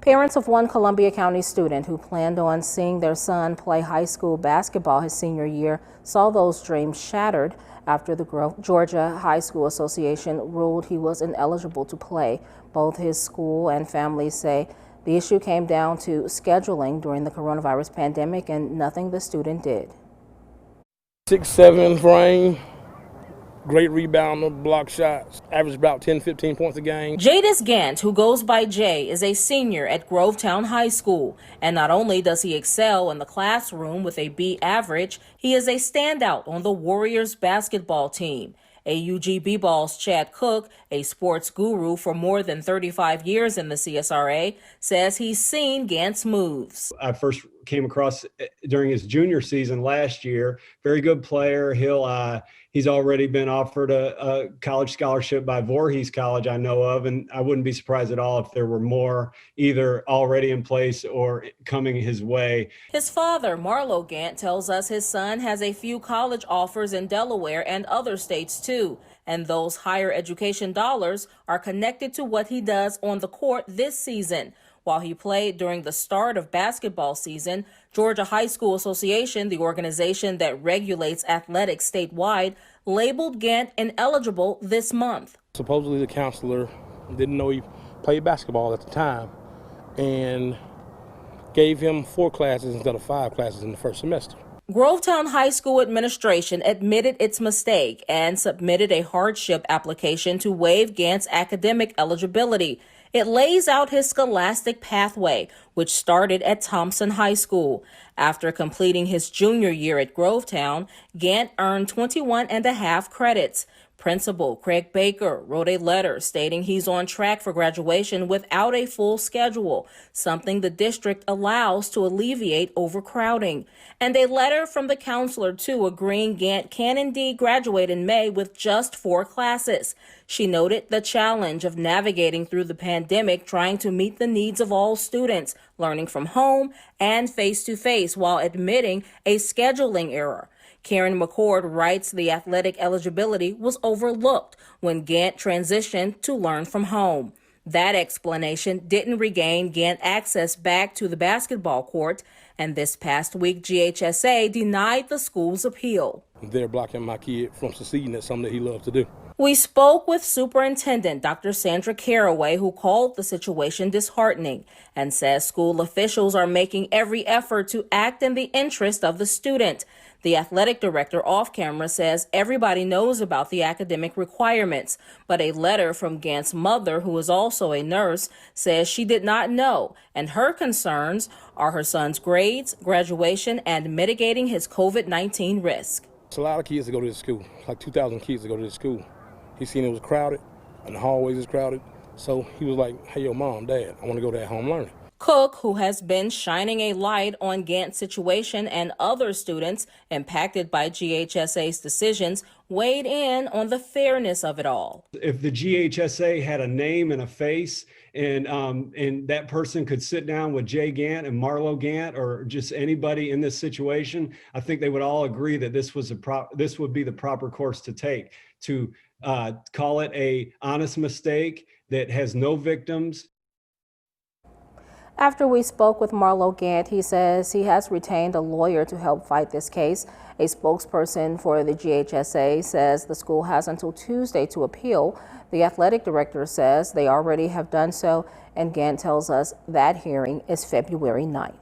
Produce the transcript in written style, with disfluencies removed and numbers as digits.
Parents of one Columbia County student who planned on seeing their son play high school basketball his senior year saw those dreams shattered after the Georgia High School Association ruled he was ineligible to play. Both his school and family say the issue came down to scheduling during the coronavirus pandemic and nothing the student did. 6'7" frame. Great rebounder, block shots, average about 10-15 points a game. Jadis Gant, who goes by Jay, is a senior at Grovetown High School. And not only does he excel in the classroom with a B average, he is a standout on the Warriors basketball team. AUGB Ball's Chad Cook, a sports guru for more than 35 years in the CSRA, says he's seen Gant's moves. I first came across during his junior season last year. Very good player. He's already been offered a college scholarship by Voorhees College, I know of, and I wouldn't be surprised at all if there were more either already in place or coming his way. His father, Marlo Gant, tells us his son has a few college offers in Delaware and other states too, and those higher education dollars are connected to what he does on the court this season. While he played during the start of basketball season, Georgia High School Association, the organization that regulates athletics statewide, labeled Gant ineligible this month. Supposedly the counselor didn't know he played basketball at the time and gave him 4 classes instead of 5 classes in the first semester. Grovetown High School administration admitted its mistake and submitted a hardship application to waive Gant's academic eligibility. It lays out his scholastic pathway, which started at Thompson High School. After completing his junior year at Grovetown, Gant earned 21.5 credits. Principal Craig Baker wrote a letter stating he's on track for graduation without a full schedule, something the district allows to alleviate overcrowding. And a letter from the counselor, too, agreeing Gant can indeed graduate in May with just 4 classes. She noted the challenge of navigating through the pandemic, trying to meet the needs of all students, learning from home and face-to-face, while admitting a scheduling error. Karen McCord writes the athletic eligibility was overlooked when Gant transitioned to learn from home. That explanation didn't regain Gant access back to the basketball court, and this past week GHSA denied the school's appeal. They're blocking my kid from succeeding at something that he loves to do. We spoke with Superintendent Dr. Sandra Caraway, who called the situation disheartening and says school officials are making every effort to act in the interest of the student. The athletic director off camera says everybody knows about the academic requirements, but a letter from Gant's mother, who is also a nurse, says she did not know, and her concerns are her son's grades, graduation, and mitigating his COVID-19 risk. It's a lot of kids that go to this school, like 2,000 kids that go to this school. He seen it was crowded, and the hallways is crowded, so he was like, hey, yo, Mom, Dad, I want to go to home learning. Cook, who has been shining a light on Gant's situation and other students impacted by GHSA's decisions, weighed in on the fairness of it all. If the GHSA had a name and a face, and that person could sit down with Jay Gant and Marlo Gant or just anybody in this situation, I think they would all agree that this would be the proper course to take, to call it a honest mistake that has no victims. After we spoke with Marlo Gant, he says he has retained a lawyer to help fight this case. A spokesperson for the GHSA says the school has until Tuesday to appeal. The athletic director says they already have done so, and Gant tells us that hearing is February 9th.